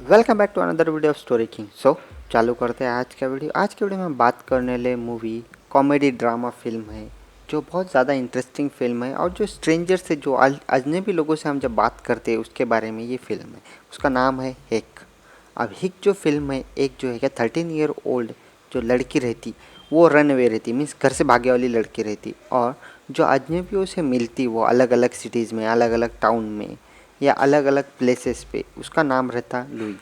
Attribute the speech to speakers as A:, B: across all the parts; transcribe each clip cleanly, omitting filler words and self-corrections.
A: Welcome back to another video of story king. So चालू करते हैं आज का वीडियो। आज के वीडियो में बात करने वाले मूवी कॉमेडी ड्रामा फिल्म है जो बहुत ज़्यादा इंटरेस्टिंग फिल्म है और जो स्ट्रेंजर से जो अजनबी लोगों से हम जब बात करते हैं उसके बारे में ये फिल्म है। उसका नाम है हिक। अब हिक जो फिल्म है, एक जो है क्या 13 ईयर ओल्ड जो लड़की रहती वो रन अवे रहती, मीन्स घर से भागे वाली लड़की रहती, और जो अजनबियों से मिलती वो अलग अलग सिटीज़ में, अलग अलग टाउन में या अलग अलग प्लेसेस पे। उसका नाम रहता लुई।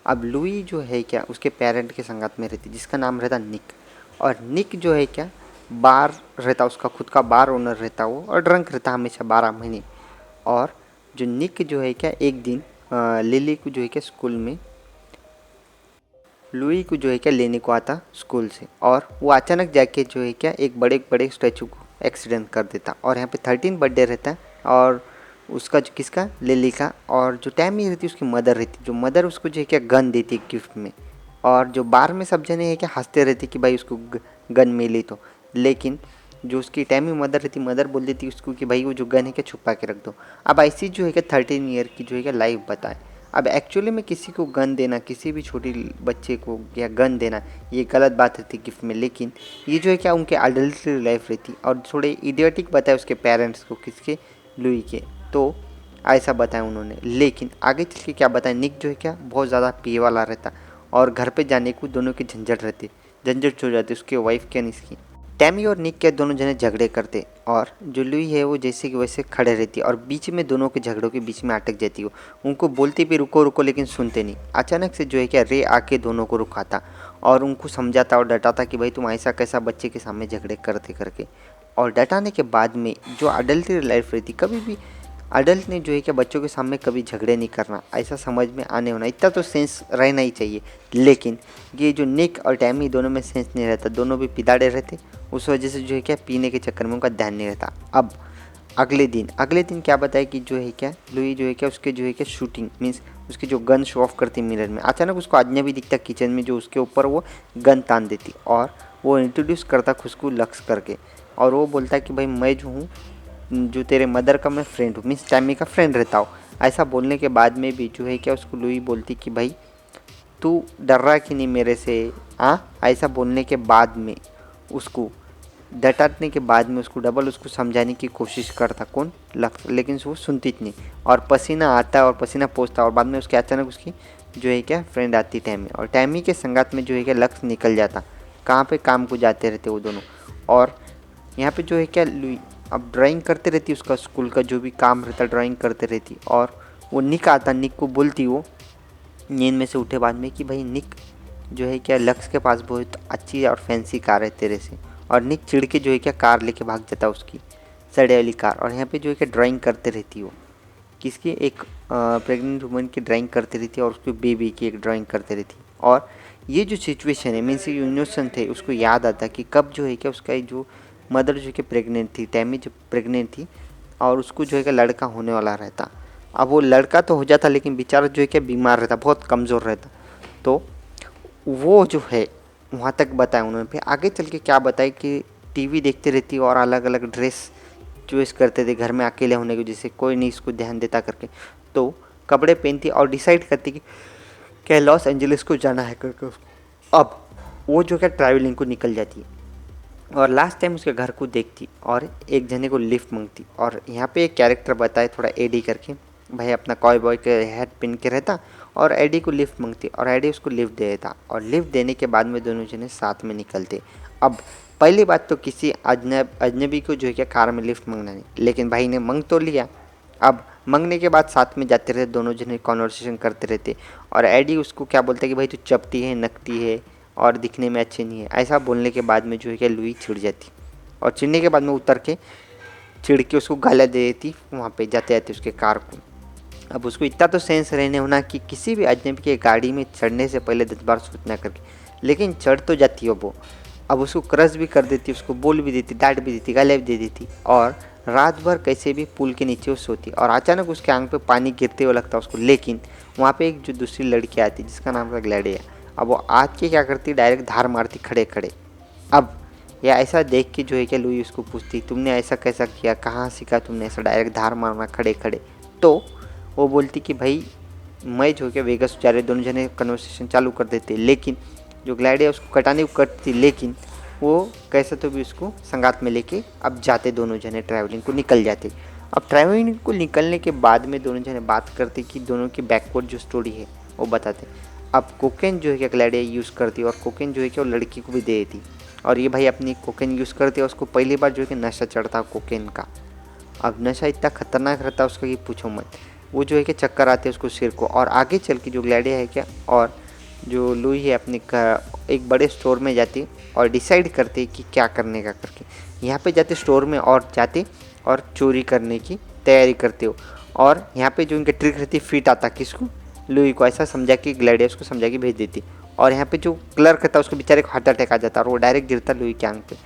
A: अब लुई जो है क्या उसके पेरेंट के संगत में रहती जिसका नाम रहता निक। और निक जो है क्या बार रहता, उसका खुद का बार ओनर रहता वो, और ड्रंक रहता हमेशा 12 महीने। और जो निक जो है क्या एक दिन लिली को जो है क्या स्कूल में लुई को जो है क्या लेने को आता स्कूल से, और वो अचानक जाके जो है क्या एक बड़े बड़े स्टैचू को एक्सीडेंट कर देता। और यहाँ पे 13 बर्थडे रहता है, और उसका जो किसका लिली का, और जो टैमी रहती उसकी मदर रहती, जो मदर उसको जो है क्या गन देती गिफ्ट में। और जो बार में सब जने है क्या हंसते रहते कि भाई उसको गन मिली तो, लेकिन जो उसकी टैमी मदर रहती, मदर बोल देती उसको कि भाई वो जो गन है क्या छुपा के रख दो। अब ऐसी जो है क्या 13 ईयर की जो है क्या लाइफ बताए। अब एक्चुअली में किसी को गन देना, किसी भी छोटी बच्चे को या गन देना, ये गलत बात रहती गिफ्ट में, लेकिन ये जो है क्या उनके अडल्टरी लाइफ रहती। और थोड़े इडियोटिक बताए उसके पेरेंट्स को, किसके लुई के, तो ऐसा बताया उन्होंने। लेकिन आगे चल के क्या बताया, निक जो है क्या बहुत ज़्यादा पिए वाला रहता, और घर पे जाने को दोनों की झंझट रहती, झंझट हो जाती उसके वाइफ के इसकी। टैमी और निक के दोनों जने झगड़े करते, और जो लुई है वो जैसे कि वैसे खड़े रहती, और बीच में दोनों के झगड़ों के बीच में अटक जाती हो। उनको बोलती भी रुको रुको, लेकिन सुनते नहीं। अचानक से जो है क्या रे आके दोनों को रुकाता और उनको समझाता और डटाता कि भाई तुम ऐसा कैसा बच्चे के सामने झगड़े करते करके। और डटाने के बाद में जो अडल्ट लाइफ रहती, कभी भी अडल्ट ने जो है कि बच्चों के सामने कभी झगड़े नहीं करना, ऐसा समझ में आने होना, इतना तो सेंस रहना ही चाहिए। लेकिन ये जो निक और टैमी दोनों में सेंस नहीं रहता, दोनों भी पिदाड़े रहते। उस वजह से जो है क्या पीने के चक्कर में उनका ध्यान नहीं रहता। अब अगले दिन क्या बताया कि जो है क्या लुई जो है क्या उसके जो है क्या शूटिंग मीन्स उसकी जो गन शो ऑफ करती मिरर में, अचानक उसको अजनबी दिखता किचन में जो उसके ऊपर वो गन तान देती, और वो इंट्रोड्यूस करता खुद को लक्स करके। और वो बोलता है कि भाई मैं जो हूँ, जो तेरे मदर का मैं फ्रेंड हूँ, मीन्स टैमी का फ्रेंड रहता हूँ। ऐसा बोलने के बाद में भी जो है क्या उसको लुई बोलती कि भाई तू डर रहा कि नहीं मेरे से, हाँ। ऐसा बोलने के बाद में उसको डटाने के बाद में उसको डबल उसको समझाने की कोशिश करता कौन लक्ष्य, लेकिन वो सुनती नहीं। और पसीना आता और पसीना पोंछता, और बाद में उसके अचानक उसकी जो है क्या फ्रेंड आती टैमी, और टैमी के संगात में जो है क्या लक्ष्य निकल जाता, कहाँ पे काम को जाते रहते वो दोनों। और यहाँ पे जो है क्या लुई अब ड्राइंग करते रहती, उसका स्कूल का जो भी काम रहता ड्राइंग करते रहती। और वो निक आता, निक को बोलती वो नींद में से उठे बाद में कि भाई निक जो है क्या लक्ष्य के पास बहुत अच्छी और फैंसी कार है तेरे से। और निक चिढ़ के जो है क्या कार लेके भाग जाता उसकी सड़े वाली कार। और यहाँ पे जो है क्या ड्राइंग करते रहती वो, किसकी, एक प्रेग्नेंट वुमन की ड्राइंग करती रहती, और उसकी बेबी की एक ड्राइंग करती रहती। और ये जो सिचुएशन है मीन्स इनोसेंट थे, उसको याद आता कि कब जो है क्या उसका जो मदर जो है कि प्रेग्नेंट थी, टैमी जो प्रेग्नेंट थी, और उसको जो है कि लड़का होने वाला रहता। अब वो लड़का तो हो जाता, लेकिन बेचारा जो है कि बीमार रहता, बहुत कमज़ोर रहता। तो वो जो है वहाँ तक बताया उन्होंने। फिर आगे चल के क्या बताया कि टीवी देखते रहती और अलग अलग ड्रेस चॉइस करते थे घर में अकेले होने की वजह से, कोई नहीं इसको ध्यान देता करके। तो कपड़े पहनती और डिसाइड करती कि क्या लॉस एंजलिस को जाना है करके उसको। अब वो जो क्या ट्रैवलिंग को निकल जाती है, और लास्ट टाइम उसके घर को देखती और एक जने को लिफ्ट मांगती। और यहाँ पे एक कैरेक्टर बताए थोड़ा एडी करके, भाई अपना कॉय बॉय के हैट पहन के रहता, और एडी को लिफ्ट मांगती और एडी उसको लिफ्ट दे देता। और लिफ्ट देने के बाद में दोनों जने साथ में निकलते। अब पहली बात तो किसी अजनबी को जो है क्या कार में लिफ्ट मांगना नहीं, लेकिन भाई ने मांग तो लिया। अब मांगने के बाद साथ में जाते रहते, दोनों जने कॉन्वर्सेशन करते रहते। और एडी उसको क्या बोलता है कि भाई तू चपटी है, नकती है और दिखने में अच्छी नहीं है। ऐसा बोलने के बाद में जो है क्या लुई चिढ़ जाती, और चिढ़ने के बाद में उतर के चिढ़ के उसको गाला दे देती वहाँ पे जाते जाते उसके कार को। अब उसको इतना तो सेंस रहने होना कि किसी भी अजनबी की गाड़ी में चढ़ने से पहले 10 बार सोचना करके, लेकिन चढ़ तो जाती है वो। अब उसको क्रश भी कर देती, उसको बोल भी देती, डांट भी देती, गाली भी दे देती। और रात भर कैसे भी पुल के नीचे वो सोती, और अचानक उसके आंख पे पानी गिरते हुए लगता उसको। लेकिन वहाँ पे एक जो दूसरी लड़की आती जिसका नाम था ग्लैडिया, अब वो आज के क्या करती डायरेक्ट धार मारती खड़े खड़े। अब या ऐसा देख के जो है क्या लुई उसको पूछती तुमने ऐसा कैसा किया, कहाँ सीखा तुमने ऐसा डायरेक्ट धार मारना खड़े खड़े। तो वो बोलती कि भाई मैच हो के वेगस जा रहे, दोनों जने कन्वर्सेशन चालू कर देते, लेकिन जो ग्लैडी है उसको कटाने को कटती, लेकिन वो कैसे तो भी उसको संगात में लेके अब जाते, दोनों जने ट्रैवलिंग को निकल जाते। अब ट्रैवलिंग को निकलने के बाद में दोनों जने बात करते कि दोनों की बैकवर्ड जो स्टोरी है वो बताते। अब कोकेन जो है क्या ग्लैडी यूज़ करती और कोकेन जो है क्या वो लड़की को भी दे देती, और ये भाई अपनी कोकेन यूज़ करती है। उसको पहली बार जो है कि नशा चढ़ता कोकेन का। अब नशा इतना खतरनाक रहता है उसका कि पूछो मत। वो जो है कि चक्कर आते हैं उसको सिर को, और आगे चल के जो ग्लैडी है क्या और जो लुई है अपने एक बड़े स्टोर में जाती और डिसाइड करते कि क्या करने का करके यहाँ पे जाते स्टोर में और जाते और चोरी करने की तैयारी करते हो। और यहाँ पे जो इनका ट्रिक रहती फिट आता किसको, लुई को, ऐसा समझा कि ग्लैडी उसको समझा के भेज देती। और यहाँ पे जो क्लर्क था उसको बेचारे को हार्ट अटैक आ जाता और वो डायरेक्ट गिरता लुई के आंख पे।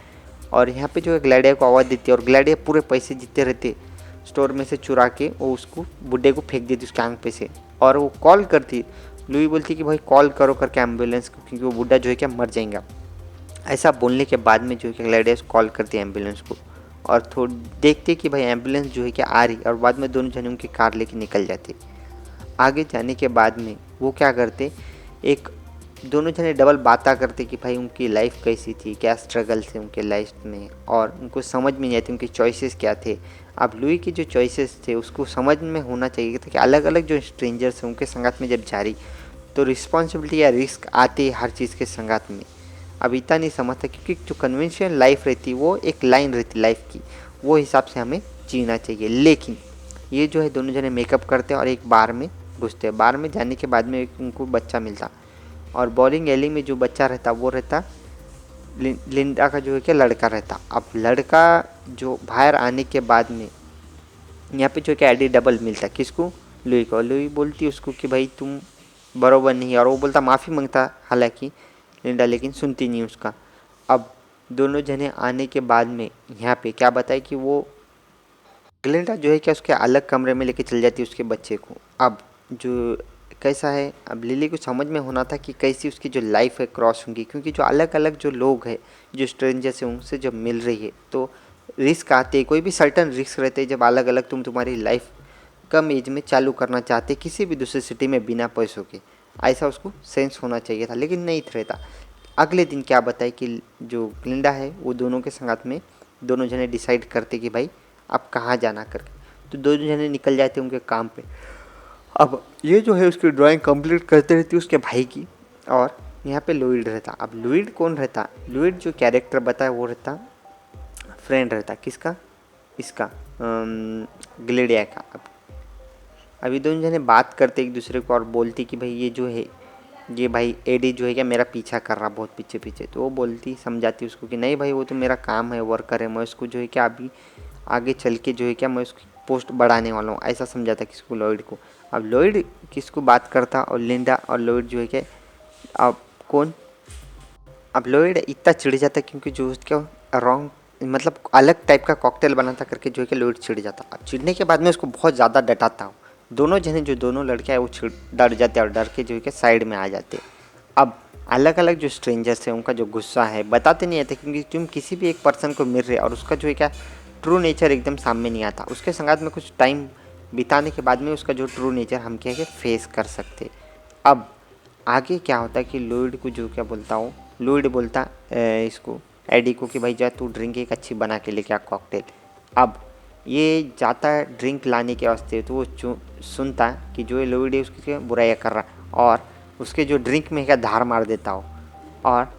A: और यहाँ पे जो है ग्लैडिया को आवाज़ देती है और ग्लैडिया पूरे पैसे जीतते रहते स्टोर में से चुरा के वो उसको बुड्ढे को फेंक देती उसके आंख पे से। और वो कॉल करती, लुई बोलती कि भाई कॉल करो करके एम्बुलेंस को, क्योंकि वो बुड्ढा जो है क्या मर जाएगा। ऐसा बोलने के बाद में जो है क्या ग्लैडिया कॉल करती है एम्बुलेंस को, और थोड़ी देखते कि भाई एम्बुलेंस जो है क्या आ रही, और बाद में दोनों जने उनकी कार लेके निकल जाते। आगे जाने के बाद में वो क्या करते, एक दोनों जने डबल बातें करते कि भाई उनकी लाइफ कैसी थी, क्या स्ट्रगल थे उनके लाइफ में, और उनको समझ में नहीं आती उनके चॉइसेस क्या थे। अब लुई के जो चॉइसेस थे उसको समझ में होना चाहिए था कि अलग अलग जो स्ट्रेंजर्स हैं उनके संगत में जब जा रही तो रिस्पॉन्सिबिलिटी या रिस्क आते हर चीज़ के संगत में। अब इतना नहीं समझता, क्योंकि जो कन्वेंशनल लाइफ रहती वो एक लाइन रहती लाइफ की, वो हिसाब से हमें जीना चाहिए। लेकिन ये जो है दोनों जने मेकअप करते हैं और एक बार में घुसते हैं। बार में जाने के बाद में उनको बच्चा मिलता, और बॉलिंग एली में जो बच्चा रहता वो रहता लिंडा का जो है क्या लड़का रहता। अब लड़का जो बाहर आने के बाद में यहाँ पे जो क्या एडी डबल मिलता किसको, लुई को। लुई बोलती उसको कि भाई तुम बरोबर नहीं, और वो बोलता माफ़ी मांगता हालांकि लिंडा, लेकिन सुनती नहीं उसका। अब दोनों जने आने के बाद में यहाँ पे क्या बताए कि वो लिंडा जो है क्या उसके अलग कमरे में लेके चल जाती है उसके बच्चे को। अब जो कैसा है, अब लिली को समझ में होना था कि कैसी उसकी जो लाइफ है क्रॉस होंगी, क्योंकि जो अलग अलग जो लोग हैं जो स्ट्रेंजर्स हैं उनसे जब मिल रही है तो रिस्क आते हैं, कोई भी सर्टन रिस्क रहते हैं जब अलग अलग तुम तुम्हारी लाइफ कम एज में चालू करना चाहते किसी भी दूसरे सिटी में बिना पैसों के। ऐसा उसको सेंस होना चाहिए था, लेकिन नहीं रहता। अगले दिन क्या बताए कि जो ग्लिंडा है वो दोनों के संगत में दोनों जने डिसाइड करते कि भाई अब कहाँ जाना करके, तो दोनों जने निकल जाते उनके काम पे। अब ये जो है उसकी ड्राइंग कंप्लीट करते रहती उसके भाई की, और यहाँ पे लुइड रहता। अब लुइड कौन रहता, लुइड जो कैरेक्टर बताया वो रहता फ्रेंड रहता किसका, इसका ग्लेडिया का। अब अभी दोनों जने बात करते एक दूसरे को और बोलती कि भाई ये जो है ये भाई एडी जो है क्या मेरा पीछा कर रहा बहुत पीछे पीछे। तो वो बोलती समझाती उसको कि नहीं भाई वो तो मेरा काम है, वर्कर है, मैं उसको जो है क्या अभी आगे चल के जो है क्या मैं उसकी पोस्ट बढ़ाने वाला हूँ, ऐसा समझाता किसको, लॉयड को। अब लॉयड किसको बात करता, और लिंडा और लॉयड जो है क्या अब कौन, अब लॉयड इतना चिढ़ जाता क्योंकि जो उसका रॉन्ग मतलब अलग टाइप का कॉकटेल बनाता करके जो है कि लॉयड चिढ़ जाता। अब चिढ़ने के बाद में उसको बहुत ज़्यादा डटाता हूँ। दोनों जने जो दोनों लड़के हैं वो डर जाते और डर के जो है कि साइड में आ जाते। अब अलग अलग जो स्ट्रेंजर्स हैं उनका जो गुस्सा है बताते नहीं आते, क्योंकि तुम किसी भी एक पर्सन को मिल रहे और उसका जो है क्या ट्रू नेचर एकदम सामने नहीं आता। उसके संगत में कुछ टाइम बिताने के बाद में उसका जो ट्रू नेचर हम क्या है फेस कर सकते। अब आगे क्या होता है कि लुइड को जो क्या बोलता हूँ, लुइड बोलता इसको एडी को कि भाई जा तू ड्रिंक एक अच्छी बना के लेके आ कॉकटेल। अब ये जाता है ड्रिंक लाने के वास्ते, तो वो सुनता कि जो लुइड है उसकी बुराइयाँ कर रहा और उसके जो ड्रिंक में क्या धार मार देता हो। और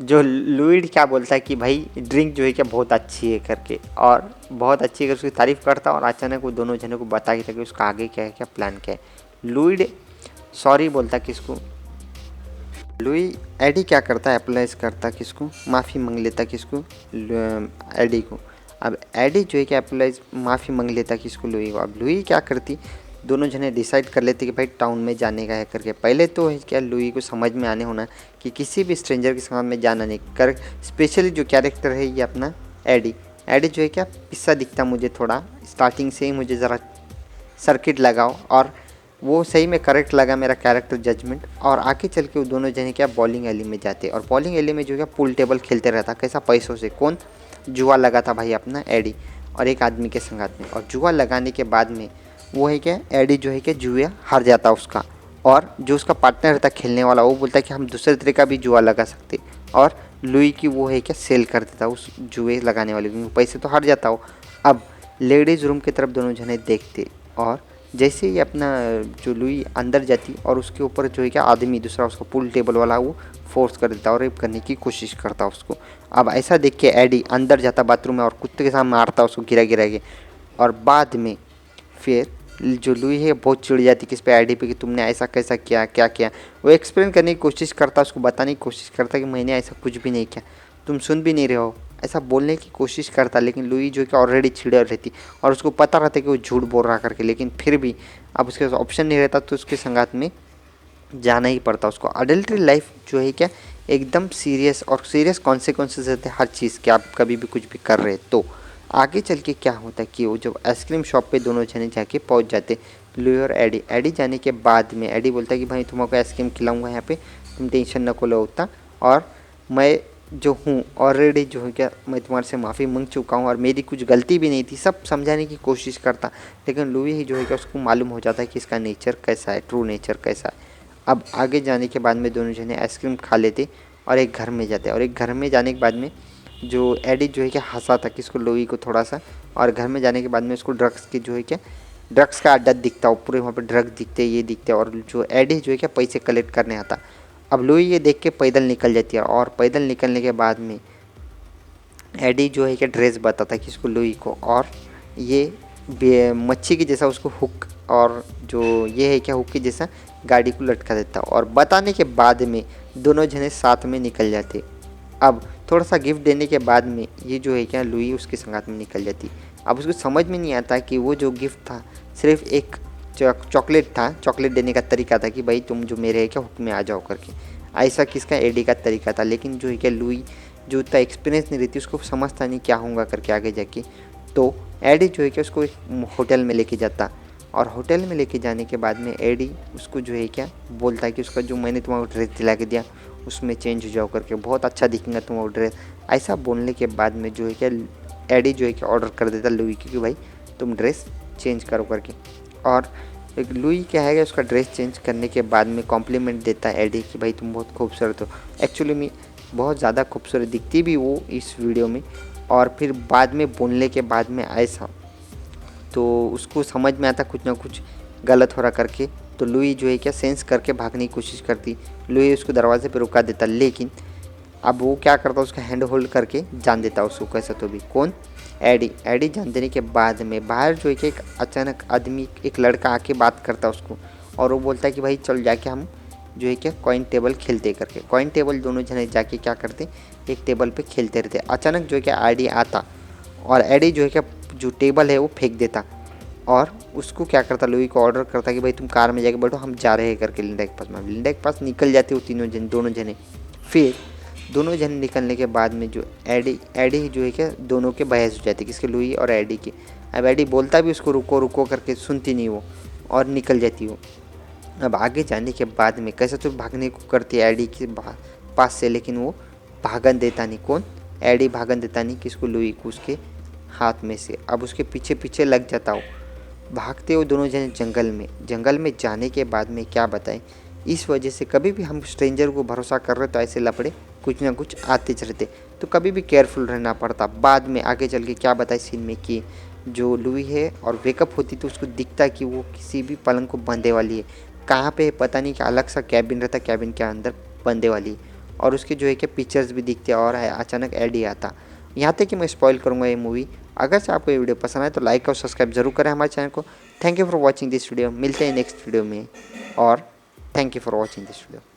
A: जो लुइड क्या बोलता है कि भाई ड्रिंक जो है क्या बहुत अच्छी है करके, और बहुत अच्छी है उसकी तारीफ़ करता। और अचानक वो दोनों जनों को बता के था कि उसका आगे क्या है, क्या प्लान क्या है। लुइड सॉरी बोलता किसको, लुई एडी क्या करता है अप्लाइज करता किसको, माफ़ी मांग लेता किसको, एडी को। अब एडी जो है कि अप्लाइज माफ़ी मांग लेता किसको, लुई को। अब लुई क्या करती, दोनों जने डिसाइड कर लेते कि भाई टाउन में जाने का है करके। पहले तो है क्या लुई को समझ में आने होना कि किसी भी स्ट्रेंजर के साथ में जाना नहीं कर। स्पेशली जो कैरेक्टर है ये अपना एडी, एडी जो है क्या पिस्सा दिखता मुझे थोड़ा, स्टार्टिंग से ही मुझे ज़रा सर्किट लगाओ, और वो सही में करेक्ट लगा मेरा कैरेक्टर जजमेंट। और आगे चल के वो दोनों जने क्या बॉलिंग एली में जाते, और बॉलिंग एली में जो क्या पूल टेबल खेलते रहता कैसा पैसों से। कौन, जुआ लगा था भाई अपना एडी और एक आदमी के संगात में। और जुआ लगाने के बाद में वो है क्या एडी जो है क्या जुआ हार जाता उसका। और जो उसका पार्टनर रहता खेलने वाला वो बोलता है कि हम दूसरे तरह का भी जुआ लगा सकते, और लुई की वो है क्या सेल कर देता उस जुए लगाने वाले, क्योंकि पैसे तो हार जाता हो। अब लेडीज़ रूम की तरफ दोनों जने देखते, और जैसे ही अपना जो लुई अंदर जाती और उसके ऊपर जो है क्या आदमी दूसरा उसका पूल टेबल वाला वो फोर्स कर देता और रेप करने की कोशिश करता उसको। अब ऐसा देख के एडी अंदर जाता बाथरूम में और कुत्ते के सामने मारता उसको गिरा गिरा के, और बाद में फिर जो लुई है बहुत चिढ़ जाती किस पे एडी पे कि तुमने ऐसा कैसा किया, क्या किया। वो एक्सप्लेन करने की कोशिश करता, उसको बताने की कोशिश करता कि मैंने ऐसा कुछ भी नहीं किया, तुम सुन भी नहीं रहे हो, ऐसा बोलने की कोशिश करता। लेकिन लुई जो कि ऑलरेडी चिढ़ रहती और उसको पता रहता कि वो झूठ बोल रहा करके, लेकिन फिर भी अब उसके पास ऑप्शन नहीं रहता तो उसके संगात में जाना ही पड़ता उसको। अडल्ट्री लाइफ जो है क्या एकदम सीरियस और सीरियस कॉन्सिक्वेंसेस रहते हैं हर चीज़ के, आप कभी भी कुछ भी कर रहे तो। आगे चल के क्या होता है कि वो जब आइसक्रीम शॉप पे दोनों जने जाके पहुंच जाते, लुई और एडी। एडी जाने के बाद में एडी बोलता है कि भाई तुमको आइसक्रीम खिलाऊंगा यहाँ पे, तुम टेंशन न को लो उतना, और मैं जो हूँ ऑलरेडी जो है क्या मैं तुम्हारे से माफ़ी मांग चुका हूँ और मेरी कुछ गलती भी नहीं थी, सब समझाने की कोशिश करता। लेकिन लुई ही जो है क्या उसको मालूम हो जाता है कि इसका नेचर कैसा है, ट्रू नेचर कैसा है। अब आगे जाने के बाद में दोनों जने आइसक्रीम खा लेते और एक घर में जाते, और एक घर में जाने के बाद में जो एडी जो है क्या हंसा था कि इसको लुई को थोड़ा सा, और घर में जाने के बाद में उसको ड्रग्स की जो है क्या ड्रग्स का अड्डा दिखता है, पूरे वहाँ पे ड्रग्स दिखते ये दिखते, और जो एडी जो है क्या पैसे कलेक्ट करने आता। अब लुई ये देख के पैदल निकल जाती है, और पैदल निकलने के बाद में एडी जो है क्या ड्रेस बताता कि इसको लुई को, और ये मच्छी के जैसा उसको हुक, और जो ये है क्या हुक के जैसा गाड़ी को लटका देता, और बताने के बाद में दोनों जने साथ में निकल जाते। अब थोड़ा सा गिफ्ट देने के बाद में ये जो है क्या लुई उसके संगात में निकल जाती। अब उसको समझ में नहीं आता कि वो जो गिफ्ट था सिर्फ एक चॉकलेट था, चॉकलेट देने का तरीका था कि भाई तुम जो मेरे है क्या हुक में आ जाओ करके, ऐसा किसका एडी का तरीका था। लेकिन जो है क्या लुई जो उतना एक्सपीरियंस नहीं रहती उसको समझता नहीं क्या होगा करके आगे जाके, तो एडी जो है क्या उसको एक होटल में लेके जाता, और होटल में लेके जाने के बाद में एडी उसको जो है क्या बोलता है कि उसका जो मैंने तुम्हारा ड्रेस दिला के दिया उसमें चेंज हो जाओ करके, बहुत अच्छा दिखेगा तुम्हारा ड्रेस। ऐसा बोलने के बाद में जो है क्या एडी जो है कि ऑर्डर कर देता लुई की कि भाई तुम ड्रेस चेंज करो करके, और एक लुई क्या है उसका ड्रेस चेंज करने के बाद में कॉम्प्लीमेंट देता है एडी कि भाई तुम बहुत खूबसूरत हो। एक्चुअली में बहुत ज़्यादा खूबसूरत दिखती भी वो इस वीडियो में, और फिर बाद में बोलने के बाद में ऐसा तो उसको समझ में आता कुछ ना कुछ गलत हो रहा करके, तो लुई जो है क्या सेंस करके भागने की कोशिश करती, लुई उसको दरवाजे पे रुका देता, लेकिन अब वो क्या करता उसका हैंड होल्ड करके जान देता उसको कैसा तो भी। कौन? एडी। एडी जान देने के बाद में बाहर जो है कि एक अचानक आदमी एक लड़का आके बात करता उसको, और वो बोलता है कि भाई चल जाके हम जो है क्या कॉइन टेबल खेलते करके। कॉइन टेबल दोनों जने जाके क्या करते एक टेबल पे खेलते रहते। अचानक जो है क्या एडी आता, और एडी जो है क्या जो टेबल है वो फेंक देता, और उसको क्या करता लुई को ऑर्डर करता कि भाई तुम कार में जाके बैठो हम जा रहे हैं करके लिंडा के पास में। लिंडा के पास निकल जाते वो तीनों जन दोनों जने। फिर दोनों जने निकलने के बाद में जो एडी जो है क्या दोनों के बहस हो जाती किसके लुई और एडी की। अब एडी बोलता भी उसको रुको रुको करके, सुनती नहीं वो और निकल जाती वो। अब आगे जाने के बाद में कैसे तो भागने को करती है एडी के पास से, लेकिन वो भागन देता नहीं। कौन? एडी भागन देता नहीं किसको लुई को उसके हाथ में से। अब उसके पीछे पीछे लग जाता हो, भागते हो दोनों जने जंगल में। जंगल में जाने के बाद में क्या बताएं, इस वजह से कभी भी हम स्ट्रेंजर को भरोसा कर रहे तो ऐसे लफड़े कुछ ना कुछ आते रहते, तो कभी भी केयरफुल रहना पड़ता। बाद में आगे चल के क्या बताए सीन में कि जो लुई है और वेकअप होती तो उसको दिखता कि वो किसी भी पलंग को बंधे वाली है, कहाँ पे है पता नहीं, कि अलग सा कैबिन रहता, कैबिन के अंदर बंधे वाली है, और उसके जो है कि पिक्चर्स भी दिखते और अचानक एडी आता। यहाँ तक कि मैं स्पॉइल करूँगा ये मूवी। अगर से आपको ये वीडियो पसंद आए तो लाइक और सब्सक्राइब जरूर करें हमारे चैनल को। Thank you for watching this video, मिलते हैं नेक्स्ट वीडियो में, और thank you for watching this video.